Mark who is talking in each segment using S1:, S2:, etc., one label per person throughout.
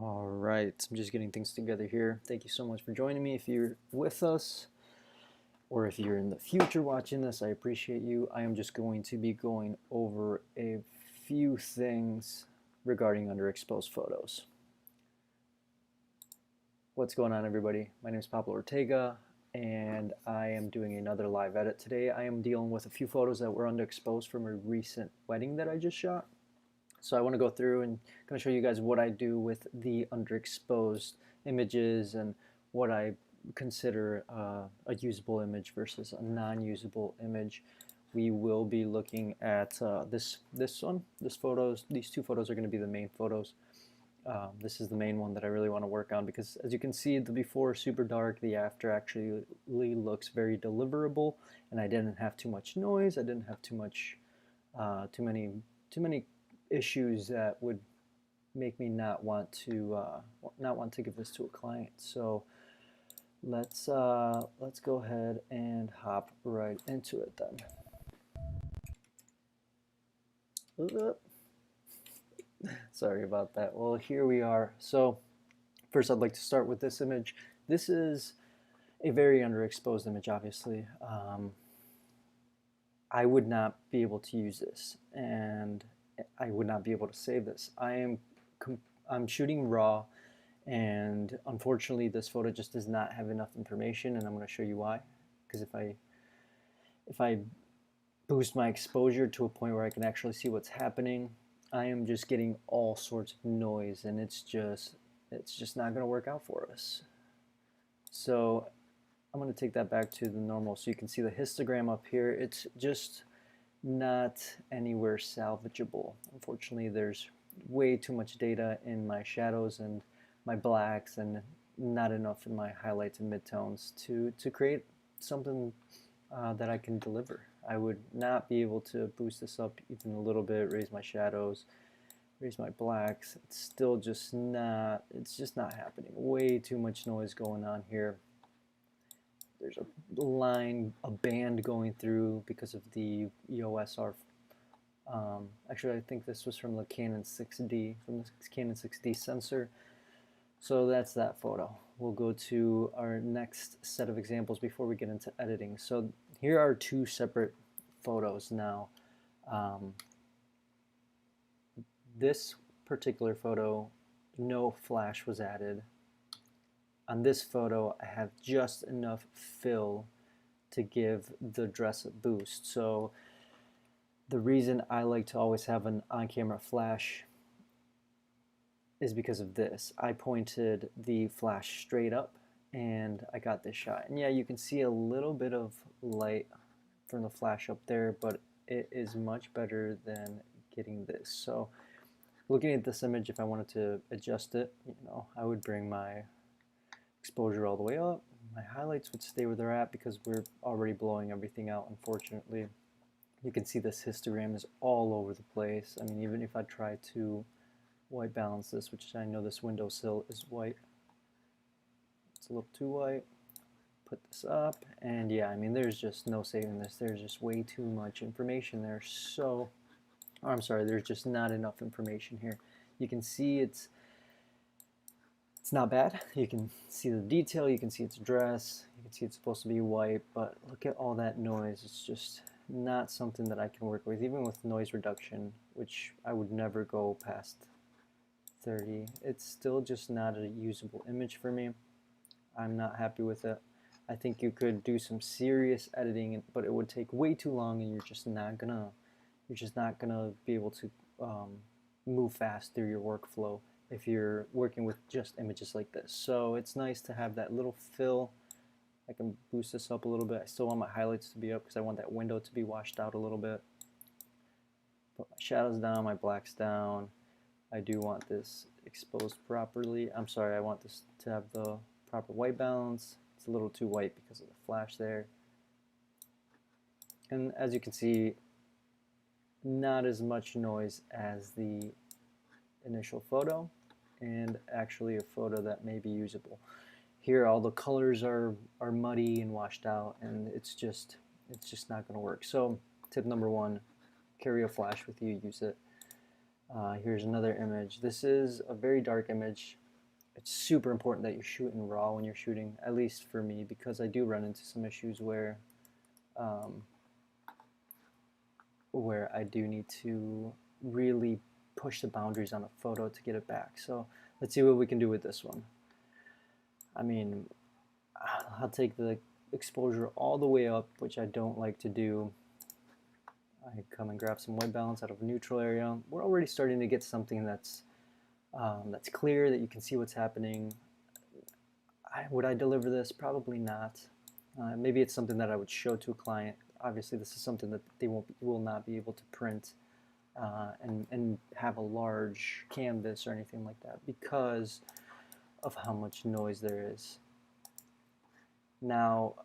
S1: All right, I'm just getting things together here. Thank you so much for joining me. If you're with us or if you're in the future watching this, I appreciate you. I am just going to be going over a few things regarding underexposed photos. What's going on, everybody? My name is Pablo Ortega, and I am doing another live edit today. I am dealing with a few photos that were underexposed from a recent wedding that I just shot. So I want to go through and kind of show you guys what I do with the underexposed images and what I consider a usable image versus a non-usable image. We will be looking at this one. These two photos are going to be the main photos. This is the main one that I really want to work on because, as you can see, the before is super dark, the after actually looks very deliverable, and I didn't have too much noise. I didn't have too many issues that would make me not want to give this to a client. So let's go ahead and hop right into it then. Sorry about that. Well, here we are. So first I'd like to start with this image. This is a very underexposed image, obviously. I would not be able to use this, and I would not be able to save this. I'm shooting raw, and unfortunately this photo just does not have enough information, and I'm going to show you why. Because if I boost my exposure to a point where I can actually see what's happening, I am just getting all sorts of noise, and it's just not going to work out for us. So I'm going to take that back to the normal so you can see the histogram up here. It's just not anywhere salvageable. Unfortunately, there's way too much data in my shadows and my blacks and not enough in my highlights and midtones to create something that I can deliver. I would not be able to boost this up even a little bit, raise my shadows, raise my blacks. It's still just not, it's just not happening. Way too much noise going on here. There's a line, a band going through because of the EOS R. Actually, I think this was from the Canon 6D, from the Canon 6D sensor. So that's that photo. We'll go to our next set of examples before we get into editing. So here are two separate photos now. This particular photo, no flash was added. On this photo, I have just enough fill to give the dress a boost. So the reason I like to always have an on-camera flash is because of this. I pointed the flash straight up and I got this shot. And yeah, you can see a little bit of light from the flash up there, but it is much better than getting this. So looking at this image, if I wanted to adjust it, I would bring my exposure all the way up. My highlights would stay where they're at because we're already blowing everything out, unfortunately. You can see this histogram is all over the place. I mean, even if I try to white balance this, which I know this windowsill is white, it's a little too white. Put this up, and yeah, I mean, there's just no saving this. There's just way too much information there. So, I'm sorry, there's just not enough information here. You can see it's not bad. You can see the detail, you can see its dress, you can see it's supposed to be white, but look at all that noise. It's just not something that I can work with, even with noise reduction, which I would never go past 30. It's still just not a usable image for me. I'm not happy with it. I think you could do some serious editing, but it would take way too long, and you're just not gonna be able to move fast through your workflow if you're working with just images like this. So it's nice to have that little fill. I can boost this up a little bit. I still want my highlights to be up because I want that window to be washed out a little bit. Put my shadows down, my blacks down. I do want this exposed properly. I'm sorry, I want this to have the proper white balance. It's a little too white because of the flash there. And as you can see, not as much noise as the initial photo, and actually a photo that may be usable. Here all the colors are muddy and washed out, and it's just not going to work. So tip number one, carry a flash with you, use it. Here's another image. This is a very dark image. it's super important that you shoot in RAW when you're shooting, at least for me, because I do run into some issues um, where I do need to really push the boundaries on a photo to get it back. So let's see what we can do with this one. I mean, I'll take the exposure all the way up, which I don't like to do. I come and grab some white balance out of a neutral area. We're already starting to get something that's clear, that you can see what's happening. Would I deliver this? Probably not. Maybe it's something that I would show to a client. Obviously, this is something that they will not be able to print and have a large canvas or anything like that because of how much noise there is. Now,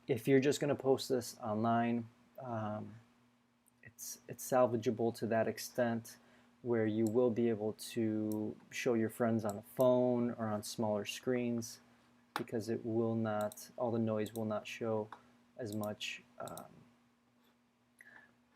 S1: if you're just going to post this online, it's salvageable to that extent where you will be able to show your friends on a phone or on smaller screens, because it will not, all the noise will not show as much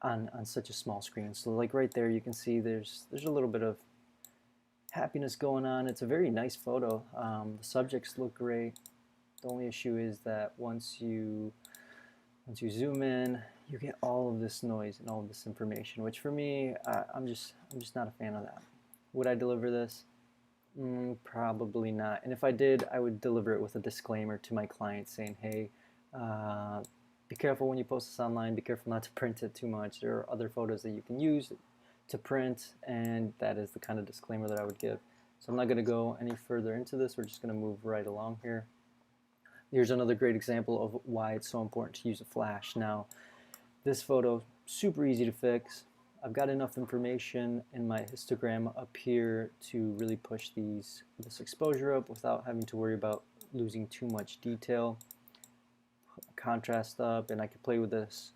S1: on such a small screen. So like right there, you can see there's a little bit of happiness going on. It's a very nice photo. The subjects look great. The only issue is that once you zoom in, you get all of this noise and all of this information, which for me, I'm just not a fan of that. Would I deliver this? Probably not. And if I did, I would deliver it with a disclaimer to my client saying, hey, be careful when you post this online, be careful not to print it too much. There are other photos that you can use to print, and that is the kind of disclaimer that I would give. So I'm not going to go any further into this. We're just going to move right along here. Here's another great example of why it's so important to use a flash. Now, this photo, super easy to fix. I've got enough information in my histogram up here to really push this exposure up without having to worry about losing too much detail. Contrast up, and I could play with this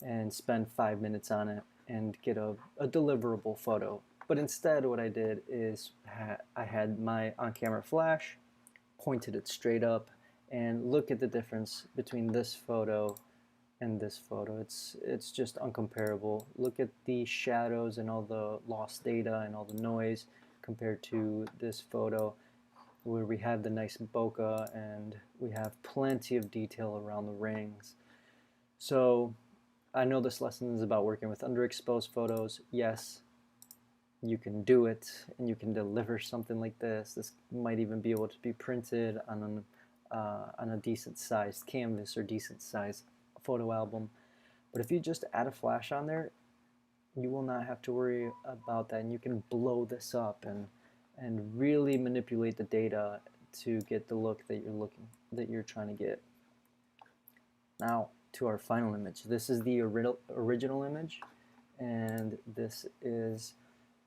S1: and spend 5 minutes on it and get a deliverable photo. But instead, what I did is I had my on-camera flash, pointed it straight up, and look at the difference between this photo and this photo. It's just uncomparable. Look at the shadows and all the lost data and all the noise compared to this photo where we have the nice bokeh and we have plenty of detail around the rings. So I know this lesson is about working with underexposed photos. Yes, you can do it and you can deliver something like this. This might even be able to be printed on a decent sized canvas or decent sized photo album. But if you just add a flash on there, you will not have to worry about that, and you can blow this up and really manipulate the data to get the look that you're trying to get. Now to our final image. This is the original image, and this is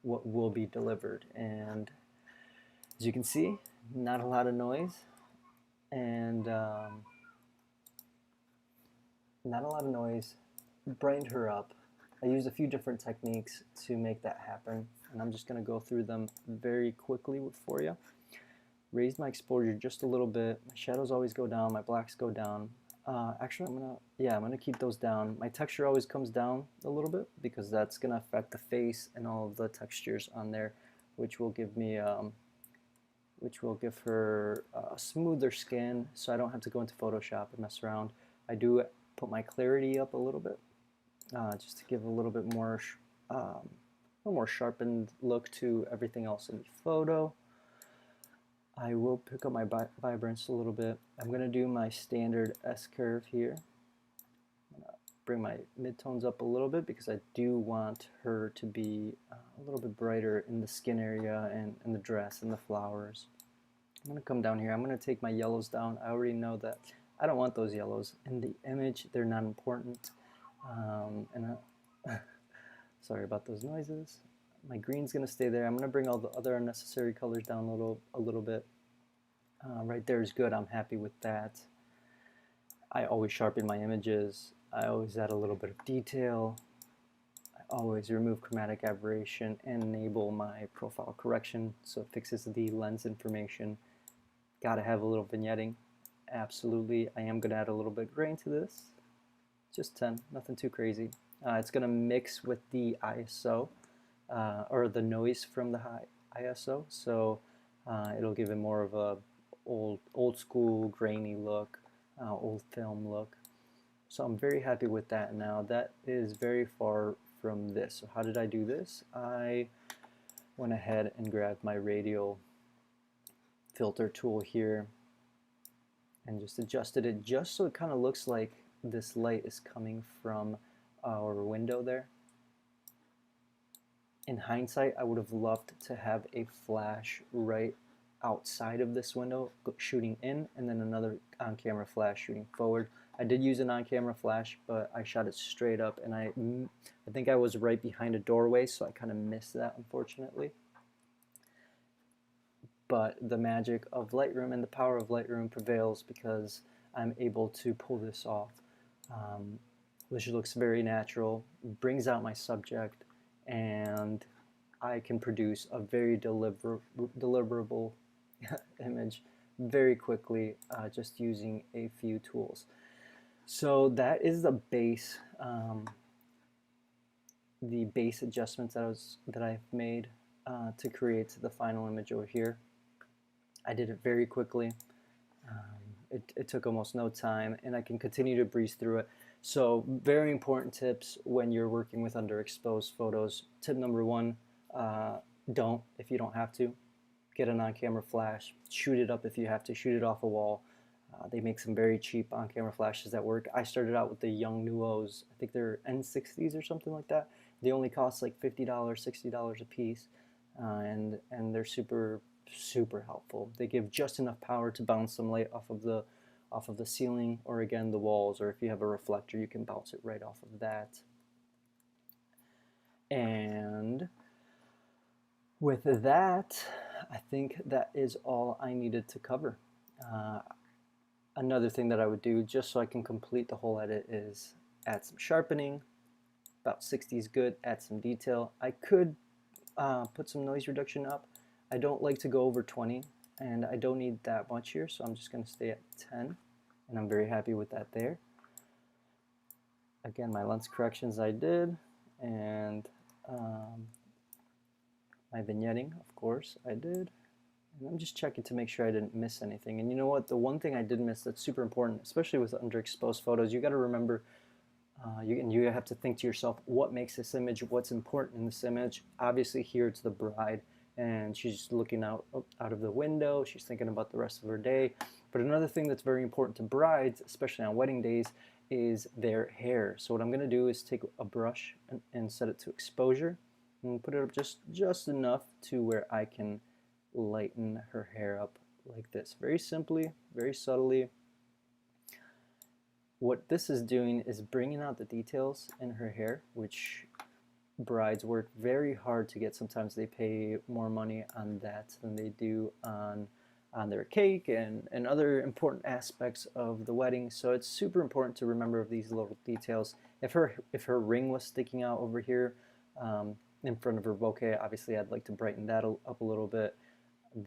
S1: what will be delivered. And as you can see, not a lot of noise, and not a lot of noise. Brightened her up. I used a few different techniques to make that happen, and I'm just going to go through them very quickly for you. Raise my exposure just a little bit. My shadows always go down, my blacks go down. Actually, I'm gonna keep those down. My texture always comes down a little bit because that's gonna affect the face and all of the textures on there, which will give me her a smoother skin, so I don't have to go into Photoshop and mess around. I do put my clarity up a little bit, just to give a little bit more, sharpened look to everything else in the photo. I will pick up my vibrance a little bit. I'm going to do my standard S-curve here. I'm going to bring my midtones up a little bit because I do want her to be a little bit brighter in the skin area and the dress and the flowers. I'm going to come down here. I'm going to take my yellows down. I already know that I don't want those yellows in the image. They're not important. Sorry about those noises. My green's going to stay there. I'm going to bring all the other unnecessary colors down a little bit. Right there is good. I'm happy with that. I always sharpen my images. I always add a little bit of detail. I always remove chromatic aberration and enable my profile correction so it fixes the lens information. Got to have a little vignetting. Absolutely. I am going to add a little bit of grain to this. Just 10, nothing too crazy. It's going to mix with the ISO. Or the noise from the high ISO, so It'll give it more of a old school grainy look, old film look. So I'm very happy with that now. That is very far from this. So how did I do this? I went ahead and grabbed my radial filter tool here and just adjusted it just so it kind of looks like this light is coming from our window there. In hindsight, I would have loved to have a flash right outside of this window shooting in, and then another on-camera flash shooting forward. I did use an on-camera flash, but I shot it straight up, and I think I was right behind a doorway, so I kind of missed that, unfortunately. But the magic of Lightroom and the power of Lightroom prevails because I'm able to pull this off, which looks very natural, brings out my subject, and I can produce a very deliverable image very quickly just using a few tools. So that is the base adjustments that I've made to create the final image over here. I did it very quickly. It took almost no time, and I can continue to breeze through it. So very important tips when you're working with underexposed photos. Tip number one, don't if you don't have to. Get an on-camera flash, shoot it up if you have to, shoot it off a wall. They make some very cheap on-camera flashes that work. I started out with the Young Nuos. I think they're N60s or something like that. They only cost like $50, $60 a piece, and they're super helpful. They give just enough power to bounce some light off of the ceiling, or again the walls, or if you have a reflector you can bounce it right off of that. And with that, I think that is all I needed to cover. Another thing that I would do just so I can complete the whole edit is add some sharpening. About 60 is good. Add some detail. I could put some noise reduction up. I don't like to go over 20, and I don't need that much here, so I'm just going to stay at 10, and I'm very happy with that there. Again, my lens corrections I did, and my vignetting, of course, I did. And I'm just checking to make sure I didn't miss anything. And you know what? The one thing I did miss that's super important, especially with underexposed photos, you got to remember, you have to think to yourself, what makes this image, what's important in this image? Obviously here it's the bride, and she's looking out of the window, she's thinking about the rest of her day. But another thing that's very important to brides, especially on wedding days, is their hair. So what I'm going to do is take a brush and set it to exposure, and put it up just enough to where I can lighten her hair up like this. Very simply, very subtly. What this is doing is bringing out the details in her hair, which brides work very hard to get. Sometimes they pay more money on that than they do on their cake and other important aspects of the wedding. So it's super important to remember of these little details. If her ring was sticking out over here in front of her bouquet, obviously I'd like to brighten that up a little bit.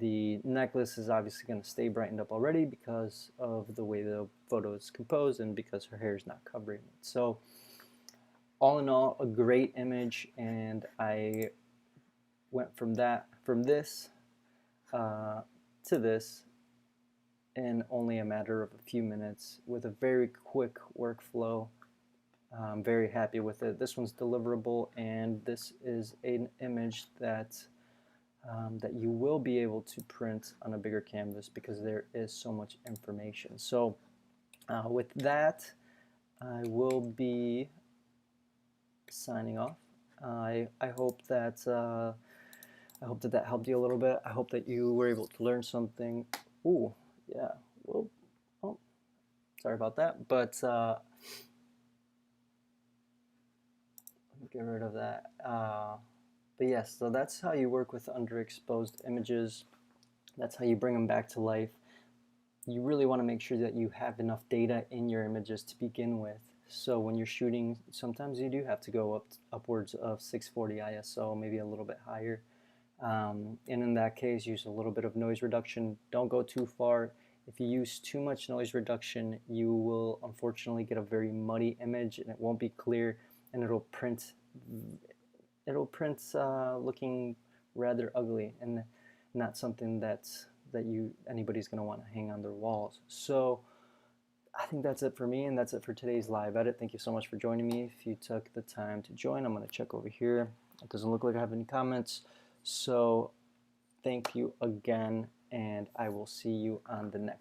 S1: The necklace is obviously going to stay brightened up already because of the way the photo is composed and because her hair is not covering it. So all in all, a great image, and I went from this to this in only a matter of a few minutes with a very quick workflow. I'm very happy with it. This one's deliverable, and this is an image that you will be able to print on a bigger canvas because there is so much information. So with that, I will be signing off. I hope that that helped you a little bit. I hope that you were able to learn something. Ooh, yeah. Well, oh, sorry about that. But let me get rid of that. But yes, so that's how you work with underexposed images. That's how you bring them back to life. You really want to make sure that you have enough data in your images to begin with. So when you're shooting, sometimes you do have to go upwards of 640 ISO, maybe a little bit higher. And in that case, use a little bit of noise reduction. Don't go too far. If you use too much noise reduction, you will unfortunately get a very muddy image, and it won't be clear, and it'll print looking rather ugly. And not something that anybody's going to want to hang on their walls. So I think that's it for me, and that's it for today's live edit. Thank you so much for joining me. If you took the time to join, I'm going to check over here. It doesn't look like I have any comments. So thank you again, and I will see you on the next